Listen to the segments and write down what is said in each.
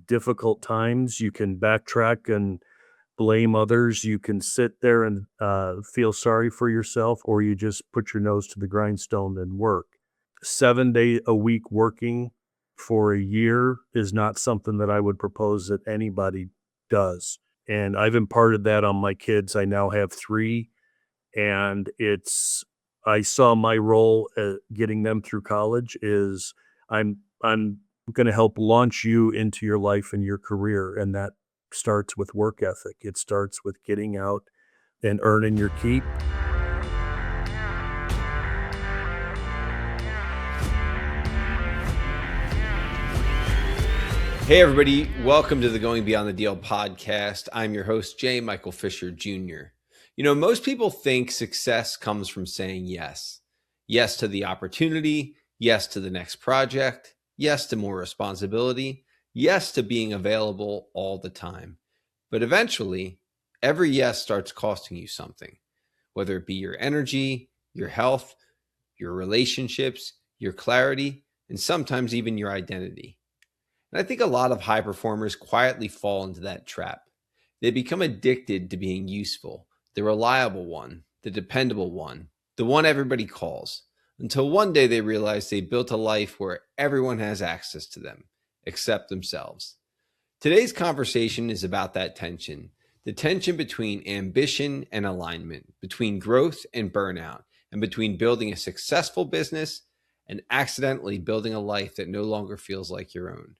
difficult times. You can backtrack and blame others. You can sit there and feel sorry for yourself, or you just put your nose to the grindstone and work. 7 day a week working for a year is not something that I would propose that anybody does. And I've imparted that on my kids. I now have 3, and I saw my role getting them through college is I'm going to help launch you into your life and your career, and that starts with work ethic. It starts with getting out and earning your keep. Hey everybody, welcome to the Going Beyond the Deal podcast. I'm your host, J. Michael Fischer Jr. Most people think success comes from saying yes. Yes to the opportunity, yes to the next project, yes to more responsibility, yes to being available all the time. But eventually, every yes starts costing you something, whether it be your energy, your health, your relationships, your clarity, and sometimes even your identity. And I think a lot of high performers quietly fall into that trap. They become addicted to being useful, the reliable one, the dependable one, the one everybody calls, until one day they realize they built a life where everyone has access to them, except themselves. Today's conversation is about that tension, the tension between ambition and alignment, between growth and burnout, and between building a successful business and accidentally building a life that no longer feels like your own.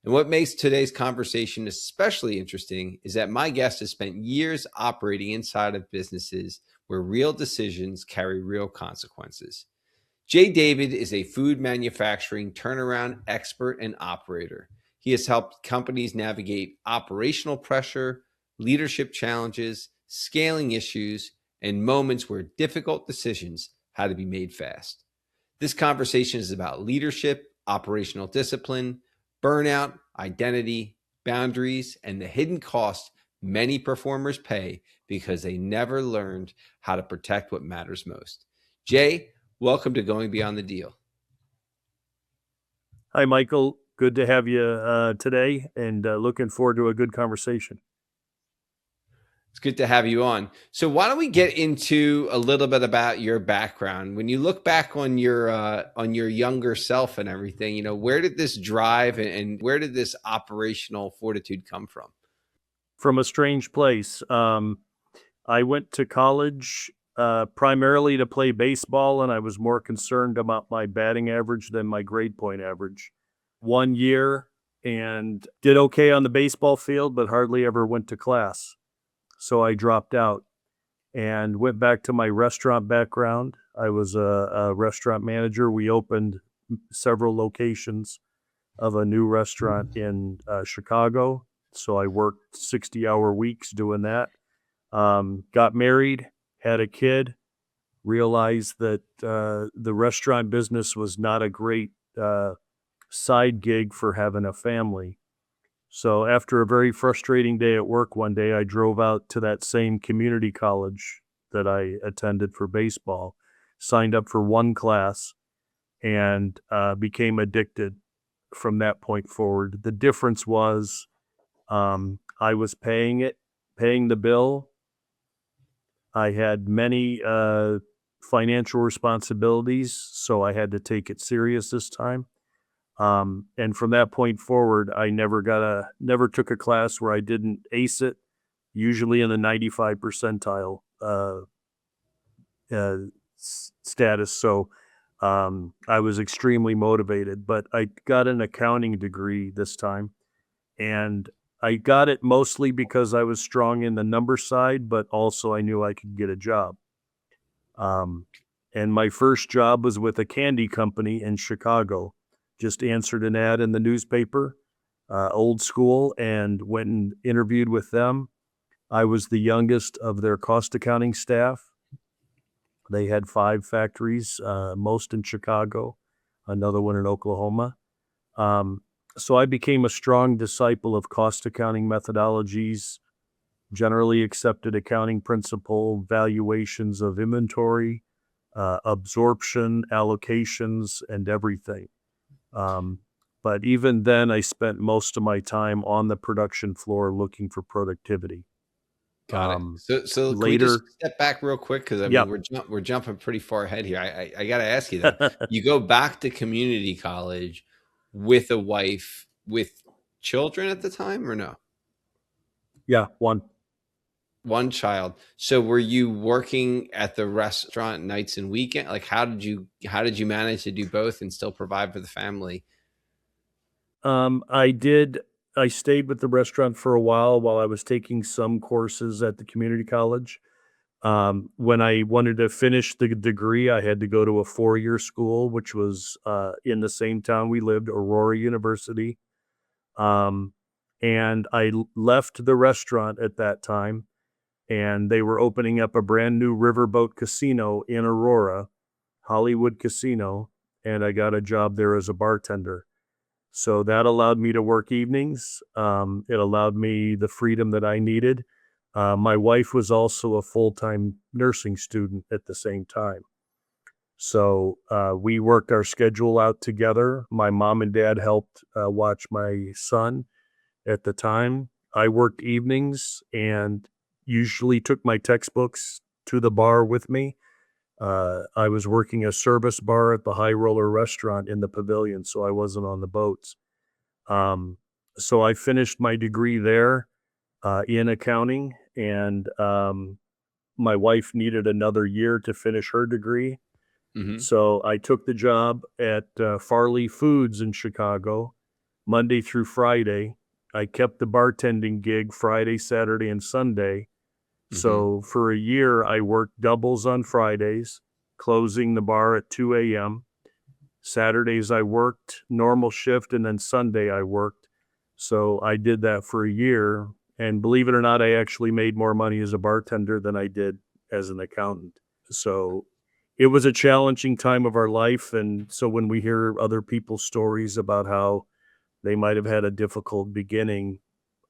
And what makes today's conversation especially interesting is that my guest has spent years operating inside of businesses where real decisions carry real consequences. Jay David is a food manufacturing turnaround expert and operator. He has helped companies navigate operational pressure, leadership challenges, scaling issues, and moments where difficult decisions had to be made fast. This conversation is about leadership, operational discipline, burnout, identity, boundaries, and the hidden cost many performers pay because they never learned how to protect what matters most. Jay, welcome to Going Beyond the Deal. Hi, Michael. Good to have you today, and looking forward to a good conversation. It's good to have you on. So why don't we get into a little bit about your background? When you look back on your younger self and everything, where did this drive and where did this operational fortitude come from? From a strange place. I went to college primarily to play baseball, and I was more concerned about my batting average than my grade point average. 1 year and did okay on the baseball field, but hardly ever went to class. So I dropped out and went back to my restaurant background. I was a restaurant manager. We opened several locations of a new restaurant in Chicago. So I worked 60-hour weeks doing that. Got married, had a kid, realized that the restaurant business was not a great side gig for having a family. So after a very frustrating day at work one day, I drove out to that same community college that I attended for baseball, signed up for one class, and became addicted from that point forward. The difference was I was paying the bill. I had many financial responsibilities, so I had to take it serious this time. And from that point forward, I never took a class where I didn't ace it, usually in the 95 percentile status. So I was extremely motivated, but I got an accounting degree this time, and I got it mostly because I was strong in the number side, but also I knew I could get a job. And my first job was with a candy company in Chicago. Just answered an ad in the newspaper, old school, and went and interviewed with them. I was the youngest of their cost accounting staff. They had 5 factories, most in Chicago, another one in Oklahoma. So I became a strong disciple of cost accounting methodologies, generally accepted accounting principle, valuations of inventory, absorption, allocations, and everything. But even then, I spent most of my time on the production floor looking for productivity. Got it. So can we just Later, step back real quick? Because I yeah. mean, we're jumping pretty far ahead here. I got to ask you though. You go back to community college with a wife with children at the time, or no? Yeah, one. One child. So were you working at the restaurant nights and weekend? Like how did you manage to do both and still provide for the family? I did. I stayed with the restaurant for a while I was taking some courses at the community college. When I wanted to finish the degree, I had to go to a 4-year school, which was in the same town we lived, Aurora University. Um, and left the restaurant at that time, and they were opening up a brand new riverboat casino in Aurora, Hollywood Casino, and I got a job there as a bartender. So that allowed me to work evenings. It allowed me the freedom that I needed. My wife was also a full-time nursing student at the same time. So we worked our schedule out together. My mom and dad helped watch my son at the time. I worked evenings and usually took my textbooks to the bar with me. I was working a service bar at the High Roller restaurant in the pavilion, so I wasn't on the boats. Um, so I finished my degree there in accounting, and my wife needed another year to finish her degree. Hmm. So I took the job at Farley Foods in Chicago, Monday through Friday. I kept the bartending gig Friday, Saturday, and Sunday. Hmm. So for a year, I worked doubles on Fridays, closing the bar at 2 a.m. Saturdays, I worked normal shift, and then Sunday, I worked. So I did that for a year. And believe it or not, I actually made more money as a bartender than I did as an accountant. So it was a challenging time of our life. And so when we hear other people's stories about how they might have had a difficult beginning,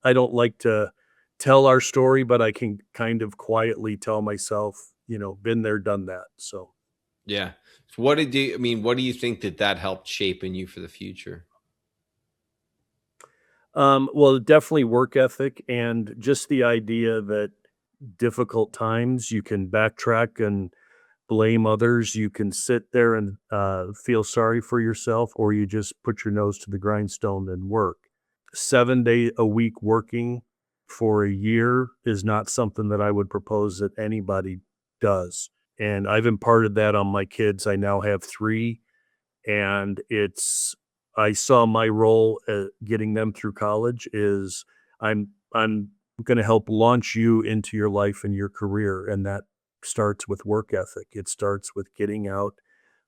I don't like to tell our story, but I can kind of quietly tell myself, been there, done that. So, Yeah. So what do you think that helped shape in you for the future? well, definitely work ethic and just the idea that difficult times you can backtrack and blame others. You can sit there and feel sorry for yourself, or you just put your nose to the grindstone and work. 7 day a week working for a year is not something that I would propose that anybody does. And I've imparted that on my kids. I now have three, and I saw my role getting them through college is I'm going to help launch you into your life and your career, and that starts with work ethic. It starts with getting out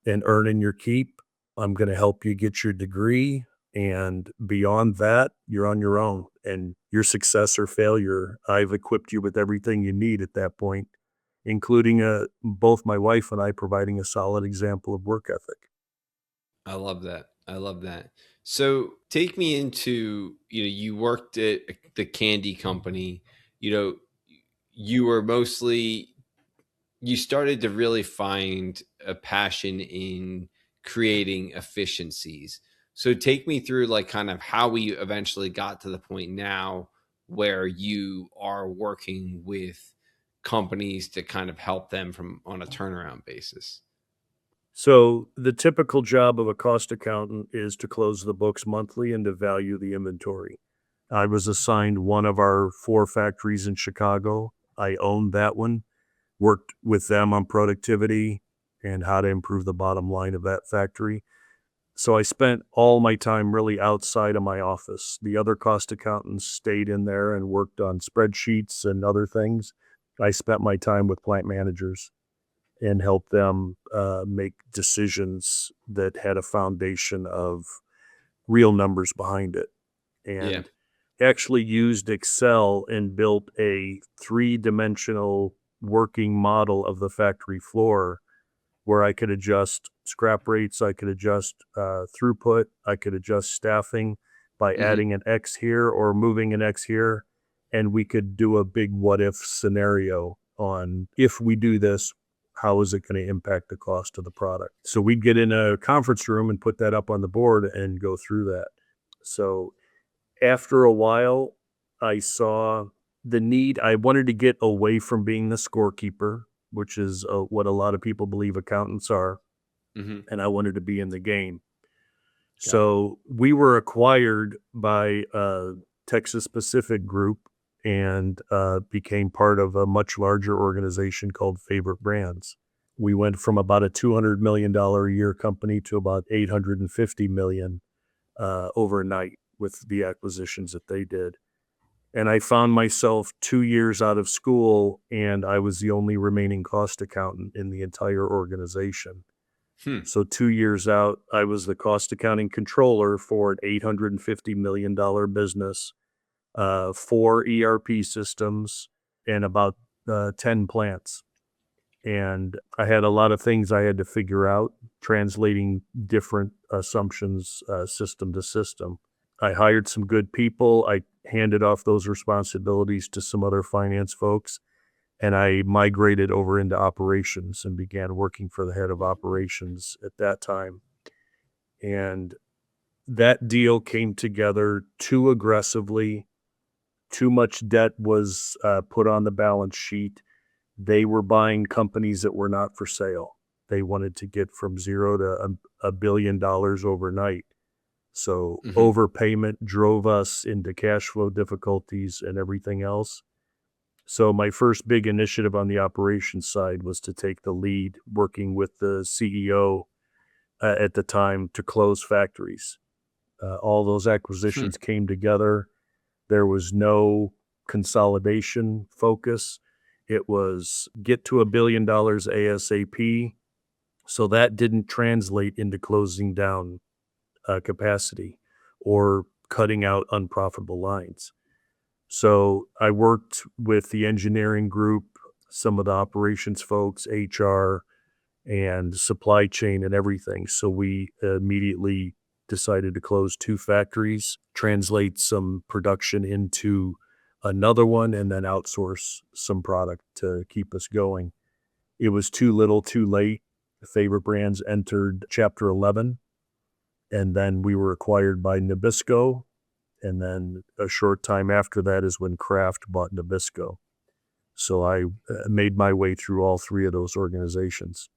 and earning your keep. I'm going to help you get your degree, and beyond that, you're on your own. And your success or failure, I've equipped you with everything you need at that point, including both my wife and I providing a solid example of work ethic. I love that. I love that. So take me into, you worked at the candy company, you know, you were mostly, you started to really find a passion in creating efficiencies. So take me through like kind of how we eventually got to the point now where you are working with companies to kind of help them from on a turnaround basis. So the typical job of a cost accountant is to close the books monthly and to value the inventory. I was assigned one of our 4 factories in Chicago. I owned that one, worked with them on productivity and how to improve the bottom line of that factory. So I spent all my time really outside of my office. The other cost accountants stayed in there and worked on spreadsheets and other things. I spent my time with plant managers and helped them make decisions that had a foundation of real numbers behind it. Yeah. And actually used Excel and built a three-dimensional working model of the factory floor where I could adjust scrap rates, I could adjust throughput, I could adjust staffing by Hmm. adding an X here or moving an X here. And we could do a big what if scenario on if we do this, how is it going to impact the cost of the product? So we'd get in a conference room and put that up on the board and go through that. So after a while, I saw the need. I wanted to get away from being the scorekeeper, which is what a lot of people believe accountants are, Hmm. and I wanted to be in the game. Got it. So we were acquired by Texas Pacific Group and became part of a much larger organization called Favorite Brands. We went from about a $200 million a year company to about 850 million overnight with the acquisitions that they did. And I found myself 2 years out of school, and I was the only remaining cost accountant in the entire organization. Hmm. So 2 years out, I was the cost accounting controller for an $850 million business, 4 ERP systems, and about 10 plants. And I had a lot of things I had to figure out, translating different assumptions system to system. I hired some good people. I handed off those responsibilities to some other finance folks, and I migrated over into operations and began working for the head of operations at that time. And that deal came together too aggressively. Too much debt was put on the balance sheet. They were buying companies that were not for sale. They wanted to get from zero to $1 billion overnight. So Hmm. overpayment drove us into cash flow difficulties and everything else. So my first big initiative on the operations side was to take the lead, working with the CEO at the time to close factories. All those Hmm. acquisitions came together. There was no consolidation focus. It was get to $1 billion ASAP. So that didn't translate into closing down capacity or cutting out unprofitable lines. So I worked with the engineering group, some of the operations folks, HR, and supply chain and everything. So we immediately decided to close 2 factories, translate some production into another one, and then outsource some product to keep us going. It was too little, too late. Favorite Brands entered Chapter 11, and then we were acquired by Nabisco. And then a short time after that is when Kraft bought Nabisco. So I made my way through all three of those organizations.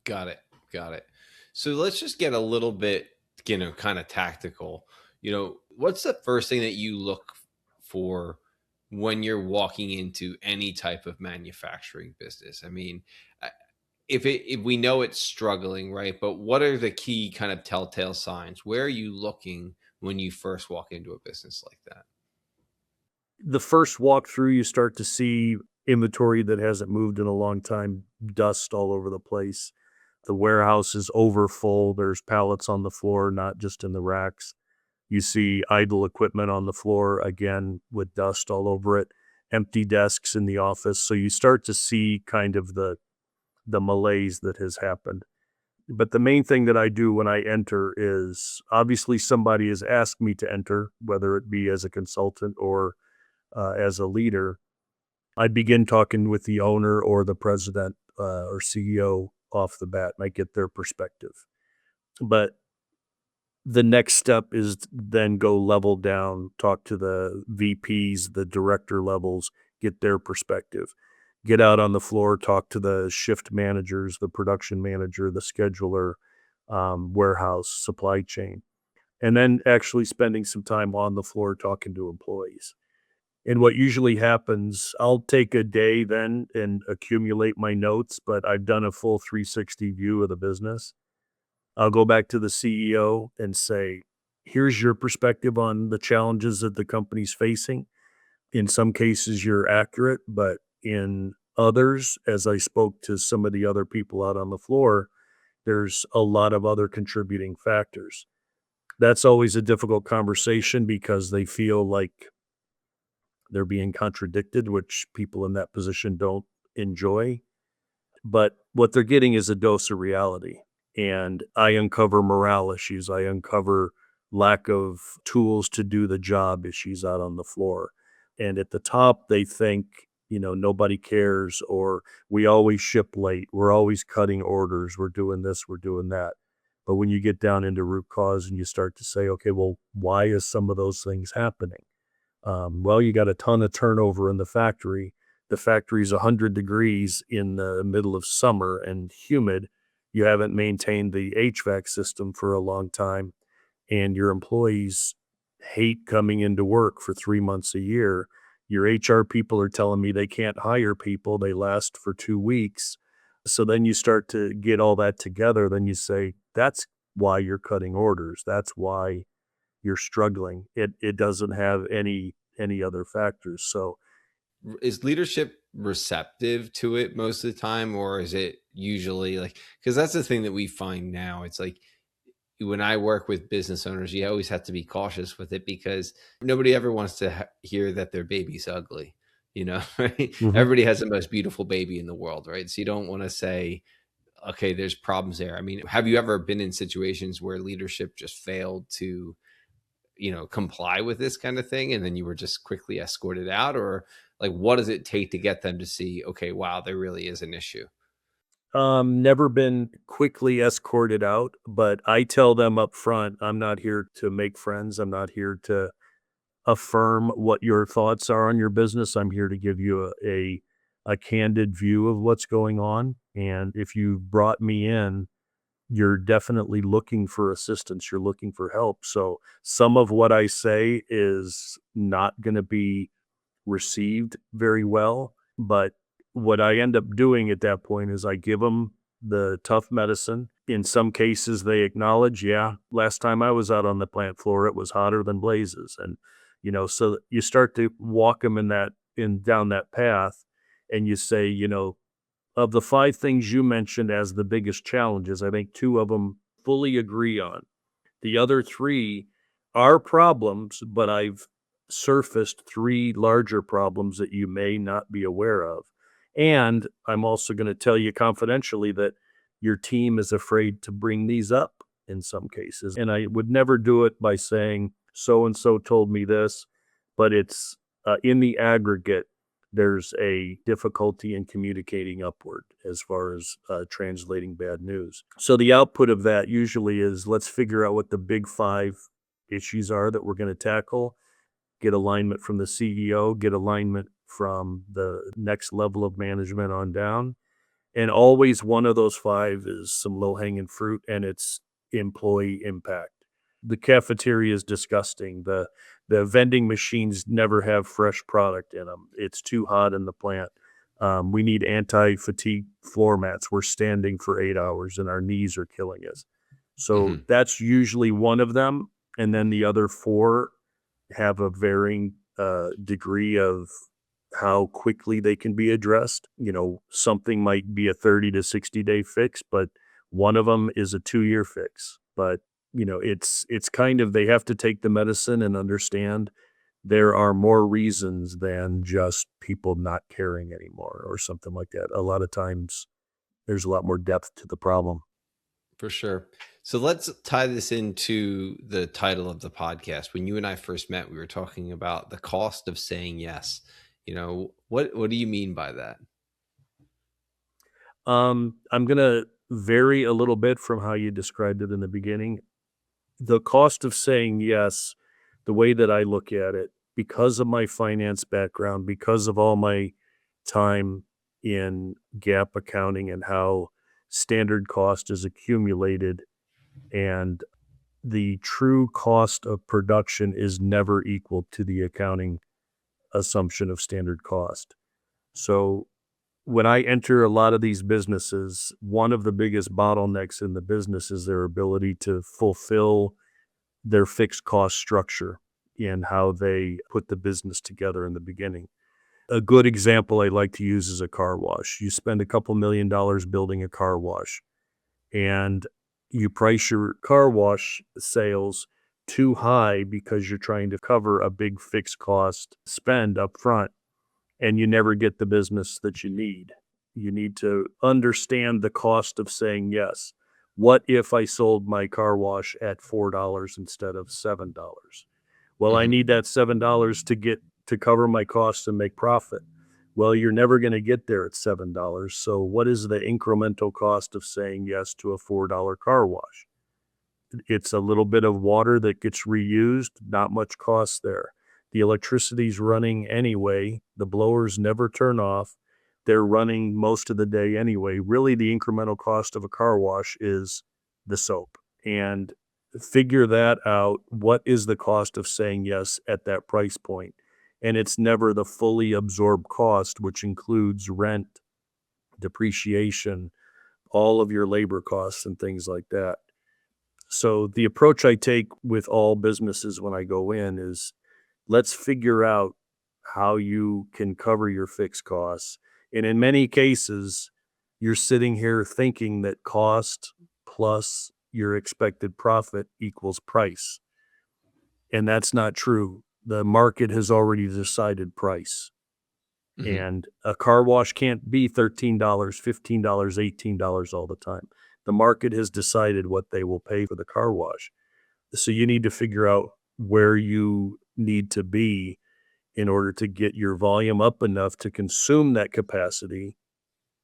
Got it. Got it. So let's just get a little bit, kind of tactical. What's the first thing that you look for when you're walking into any type of manufacturing business? I mean, I- if we know it's struggling, right? But what are the key kind of telltale signs? Where are you looking when you first walk into a business like that? The first walkthrough, you start to see inventory that hasn't moved in a long time, dust all over the place. The warehouse is over full. There's pallets on the floor, not just in the racks. You see idle equipment on the floor, again, with dust all over it, empty desks in the office. So you start to see kind of the malaise that has happened. But the main thing that I do when I enter is obviously somebody has asked me to enter, whether it be as a consultant or as a leader. I begin talking with the owner or the president or CEO off the bat, and I get their perspective. But the next step is then go level down, talk to the VPs, the director levels, get their perspective. Get out on the floor, talk to the shift managers, the production manager, the scheduler, warehouse, supply chain, and then actually spending some time on the floor talking to employees. And what usually happens, I'll take a day then and accumulate my notes, but I've done a full 360 view of the business. I'll go back to the CEO and say, here's your perspective on the challenges that the company's facing. In some cases, you're accurate, but in others, as I spoke to some of the other people out on the floor, there's a lot of other contributing factors. That's always a difficult conversation because they feel like they're being contradicted, which people in that position don't enjoy. But what they're getting is a dose of reality. And I uncover morale issues. I uncover lack of tools to do the job issues out on the floor. And at the top, they think, nobody cares, or we always ship late. We're always cutting orders. We're doing this, we're doing that. But when you get down into root cause and you start to say, okay, well, why is some of those things happening? Well, you got a ton of turnover in the factory. The factory's 100 degrees in the middle of summer and humid. You haven't maintained the HVAC system for a long time, and your employees hate coming into work for 3 months a year. Your HR people are telling me they can't hire people. They last for 2 weeks. So then you start to get all that together. Then you say, that's why you're cutting orders. That's why you're struggling. It doesn't have any other factors. So Is leadership receptive to it most of the time, or is it usually like, because that's the thing that we find now. It's like when I work with business owners, you always have to be cautious with it because nobody ever wants to hear that their baby's ugly, right? mhm. Everybody has the most beautiful baby in the world, right? So you don't want to say, okay, there's problems there. I mean, have you ever been in situations where leadership just failed to, comply with this kind of thing, and then you were just quickly escorted out? Or like, what does it take to get them to see, okay, wow, there really is an issue? Never been quickly escorted out, but I tell them up front, I'm not here to make friends. I'm not here to affirm what your thoughts are on your business. I'm here to give you a candid view of what's going on. And if you brought me in, you're definitely looking for assistance. You're looking for help. So some of what I say is not going to be received very well. But what I end up doing at that point is I give them the tough medicine. In some cases, they acknowledge, yeah, last time I was out on the plant floor, it was hotter than blazes. And, so you start to walk them down that path, and you say, of the 5 things you mentioned as the biggest challenges, I think 2 of them fully agree on. The other 3 are problems, but I've surfaced 3 larger problems that you may not be aware of. And I'm also gonna tell you confidentially that your team is afraid to bring these up in some cases. And I would never do it by saying, "So and so told me this," but it's, in the aggregate, there's a difficulty in communicating upward as far as translating bad news. So the output of that usually is, let's figure out what the big 5 issues are that we're going to tackle, get alignment from the CEO, get alignment from the next level of management on down. And always one of those 5 is some low hanging fruit, and it's employee impact. The cafeteria is disgusting. The vending machines never have fresh product in them. It's too hot in the plant. We need anti-fatigue floor mats. We're standing for 8 hours and our knees are killing us. So Mhm. that's usually one of them. And then the other 4 have a varying degree of how quickly they can be addressed. Something might be a 30 to 60-day fix, but one of them is a 2-year fix. But it's kind of, they have to take the medicine and understand there are more reasons than just people not caring anymore or something like that. A lot of times there's a lot more depth to the problem. For sure. So let's tie this into the title of the podcast. When you and I first met, we were talking about the cost of saying yes. What do you mean by that? I'm going to vary a little bit from how you described it in the beginning. The cost of saying yes, the way that I look at it, because of my finance background, because of all my time in gap accounting and how standard cost is accumulated, and the true cost of production is never equal to the accounting assumption of standard cost. So when I enter a lot of these businesses, one of the biggest bottlenecks in the business is their ability to fulfill their fixed cost structure and how they put the business together in the beginning. A good example I like to use is a car wash. You spend a couple $1,000,000 building a car wash, and you price your car wash sales too high because you're trying to cover a big fixed cost spend up front, and you never get the business that you need. You need to understand the cost of saying yes. What if I sold my car wash at $4 instead of $7? Well, I Mhm. need that $7 to cover my costs and make profit. Well, you're never going to get there at $7. So what is the incremental cost of saying yes to a $4 car wash? It's a little bit of water that gets reused, not much cost there. The electricity's running anyway. The blowers never turn off. They're running most of the day anyway. Really, the incremental cost of a car wash is the soap. And figure that out. What is the cost of saying yes at that price point? And it's never the fully absorbed cost, which includes rent, depreciation, all of your labor costs and things like that. So the approach I take with all businesses when I go in is let's figure out how you can cover your fixed costs. And in many cases, you're sitting here thinking that cost plus your expected profit equals price. And that's not true. The market has already decided price. And a car wash can't be $13, $15, $18 all the time. The market has decided what they will pay for the car wash. So you need to figure out where you need to be in order to get your volume up enough to consume that capacity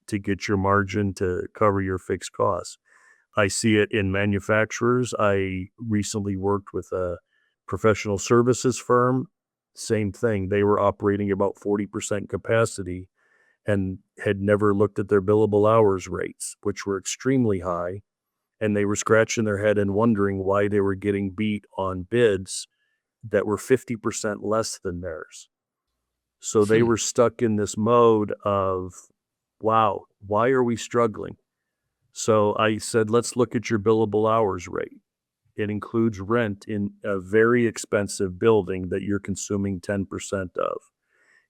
to get your margin to cover your fixed costs. I see it in manufacturers. I recently worked with a professional services firm. Same thing. They were operating about 40% capacity and had never looked at their billable hours rates, which were extremely high. And they were scratching their head and wondering why they were getting beat on bids that were 50% less than theirs. So they were stuck in this mode of, wow, why are we struggling? So I said, let's look at your billable hours rate. It includes rent in a very expensive building that you're consuming 10% of.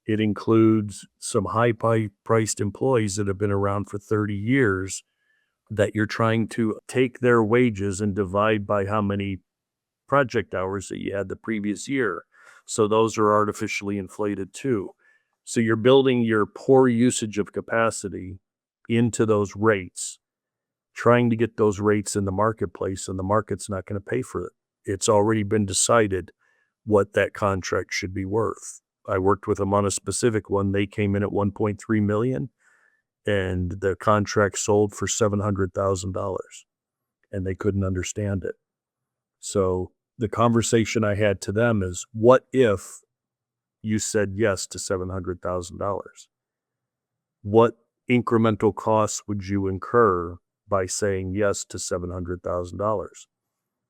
It includes some high-priced employees that have been around for 30 years that you're trying to take their wages and divide by how many project hours that you had the previous year. So those are artificially inflated too. So you're building your poor usage of capacity into those rates, trying to get those rates in the marketplace, and the market's not going to pay for it. It's already been decided what that contract should be worth. I worked with them on a specific one. They came in at $1.3 million, and the contract sold for $700,000, and they couldn't understand it. So the conversation I had to them is, what if you said yes to $700,000? What incremental costs would you incur by saying yes to $700,000?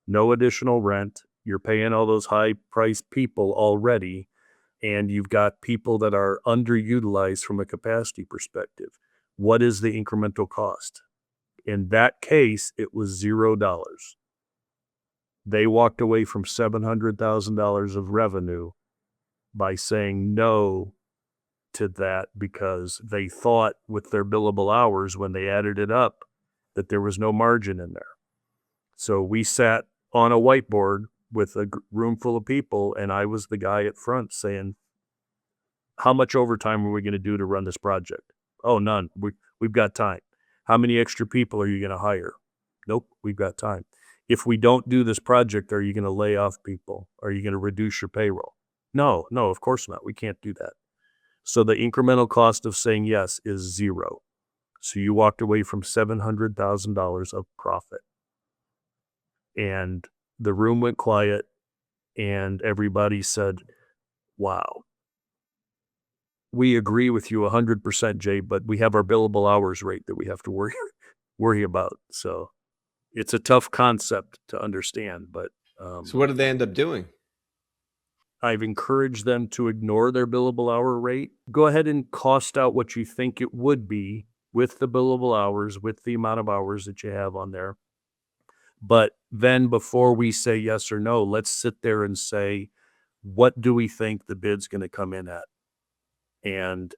No additional rent. You're paying all those high-priced people already, and you've got people that are underutilized from a capacity perspective. What is the incremental cost? In that case, it was $0. They walked away from $700,000 of revenue by saying no to that because they thought with their billable hours, when they added it up, that there was no margin in there. So we sat on a whiteboard with a room full of people, and I was the guy at front saying, how much overtime are we going to do to run this project? Oh, none. We've got time. How many extra people are you going to hire? Nope, we've got time. If we don't do this project, are you going to lay off people? Are you going to reduce your payroll? No, of course not. We can't do that. So the incremental cost of saying yes is $0. So you walked away from $700,000 of profit. And the room went quiet, and everybody said, wow. We agree with you 100%, Jay, but we have our billable hours rate that we have to worry about. So it's a tough concept to understand, but so what did they end up doing? I've encouraged them to ignore their billable hour rate. Go ahead and cost out what you think it would be with the billable hours, with the amount of hours that you have on there. But then before we say yes or no, let's sit there and say, what do we think the bid's going to come in at? And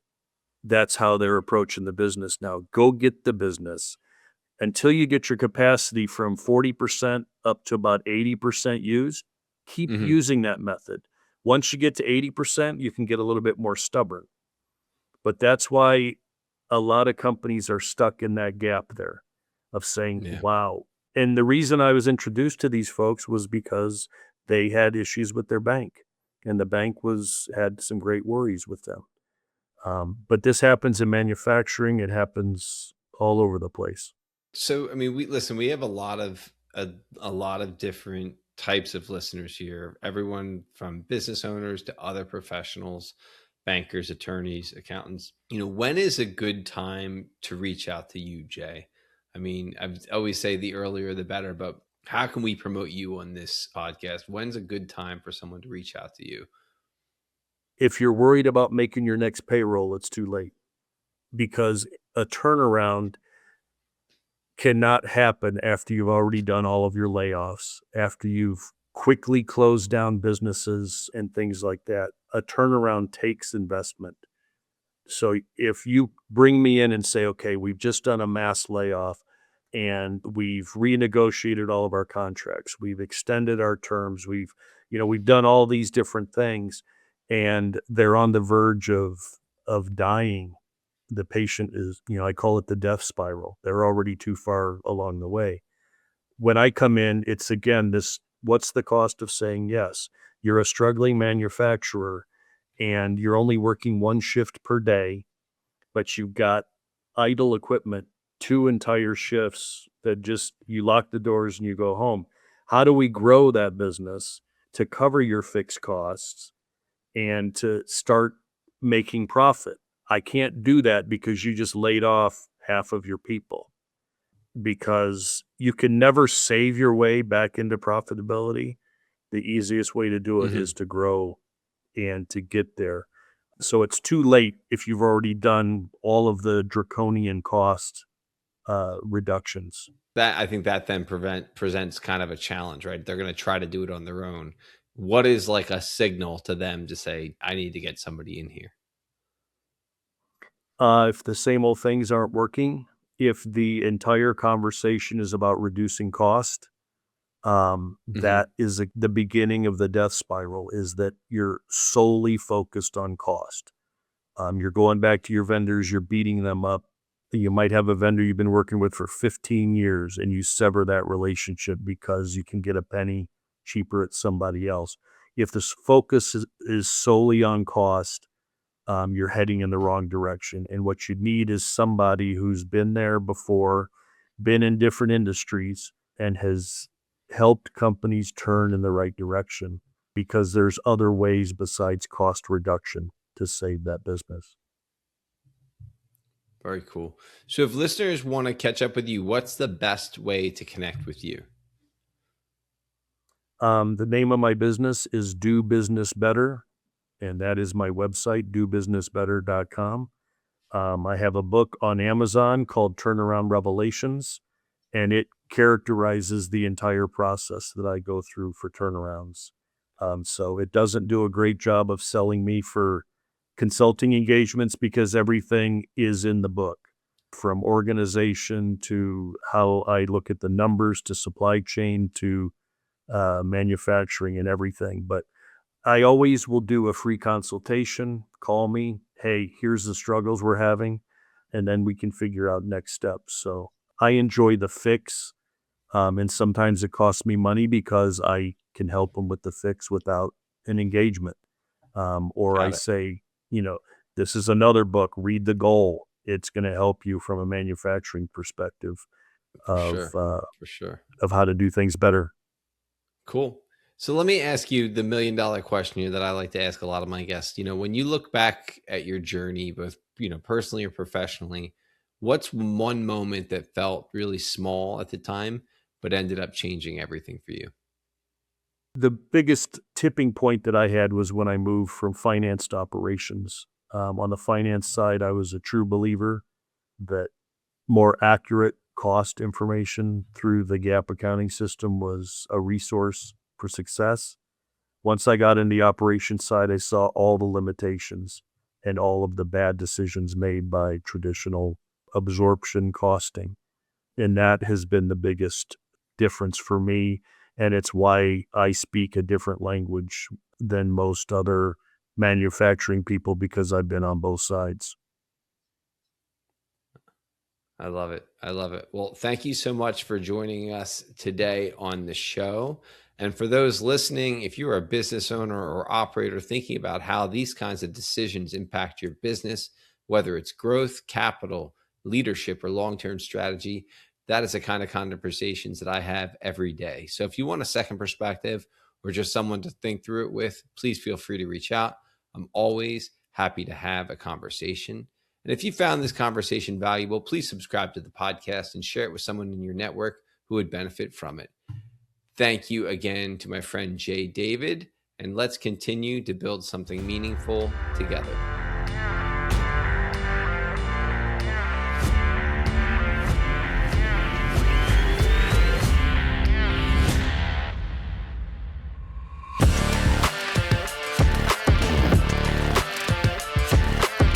that's how they're approaching the business now. Go get the business. Until you get your capacity from 40% up to about 80% used, keep using that method. Once you get to 80%, you can get a little bit more stubborn. But that's why a lot of companies are stuck in that gap there of saying, wow. And the reason I was introduced to these folks was because they had issues with their bank, and the bank had some great worries with them. But this happens in manufacturing. It happens all over the place. So, I mean, we have a lot of a lot of different types of listeners here, everyone from business owners to other professionals, bankers, attorneys, accountants. When is a good time to reach out to you, Jay? I mean, I always say the earlier the better, but how can we promote you on this podcast? When's a good time for someone to reach out to you? If you're worried about making your next payroll, it's too late, because a turnaround cannot happen after you've already done all of your layoffs, after you've quickly closed down businesses and things like that. A turnaround takes investment. So if you bring me in and say, okay, we've just done a mass layoff and we've renegotiated all of our contracts, we've extended our terms, we've done all these different things, and they're on the verge of dying. The patient is, I call it the death spiral. They're already too far along the way. When I come in, it's again what's the cost of saying yes? You're a struggling manufacturer and you're only working one shift per day, but you've got idle equipment, 2 entire shifts that just you lock the doors and you go home. How do we grow that business to cover your fixed costs and to start making profit? I can't do that because you just laid off half of your people, because you can never save your way back into profitability. The easiest way to do it is to grow and to get there. So it's too late if you've already done all of the draconian cost reductions. I think that then presents kind of a challenge, right? They're going to try to do it on their own. What is like a signal to them to say, I need to get somebody in here? If the same old things aren't working, if the entire conversation is about reducing cost, that is the beginning of the death spiral, is that you're solely focused on cost. You're going back to your vendors, you're beating them up. You might have a vendor you've been working with for 15 years and you sever that relationship because you can get a penny cheaper at somebody else. If this focus is solely on cost, you're heading in the wrong direction. And what you need is somebody who's been there before, been in different industries, and has helped companies turn in the right direction, because there's other ways besides cost reduction to save that business. Very cool. So if listeners want to catch up with you, what's the best way to connect with you? The name of my business is Do Business Better, and that is my website, dobusinessbetter.com. I have a book on Amazon called Turnaround Revelations, and it characterizes the entire process that I go through for turnarounds. So it doesn't do a great job of selling me for consulting engagements, because everything is in the book, from organization to how I look at the numbers to supply chain to manufacturing and everything. But I always will do a free consultation. Call me. Hey, here's the struggles we're having, and then we can figure out next steps. So I enjoy the fix, and sometimes it costs me money because I can help them with the fix without an engagement. Or Got I it. say, this is another book, read the goal. It's going to help you from a manufacturing perspective For of sure. For sure. of how to do things better. Cool. So let me ask you the $1 million question here that I like to ask a lot of my guests. When you look back at your journey, both, personally or professionally, what's one moment that felt really small at the time, but ended up changing everything for you? The biggest tipping point that I had was when I moved from finance to operations. On the finance side, I was a true believer that more accurate cost information through the GAAP accounting system was a resource for success. Once I got in the operations side, I saw all the limitations and all of the bad decisions made by traditional absorption costing. And that has been the biggest difference for me. And it's why I speak a different language than most other manufacturing people, because I've been on both sides. I love it. I love it. Well, thank you so much for joining us today on the show. And for those listening, if you're a business owner or operator thinking about how these kinds of decisions impact your business, whether it's growth, capital, leadership, or long-term strategy, That is the kind of conversations that I have every day. So if you want a second perspective or just someone to think through it with, please feel free to reach out. I'm always happy to have a conversation. And if you found this conversation valuable, please subscribe to the podcast and share it with someone in your network who would benefit from it. Thank you again to my friend Jay David, and let's continue to build something meaningful together.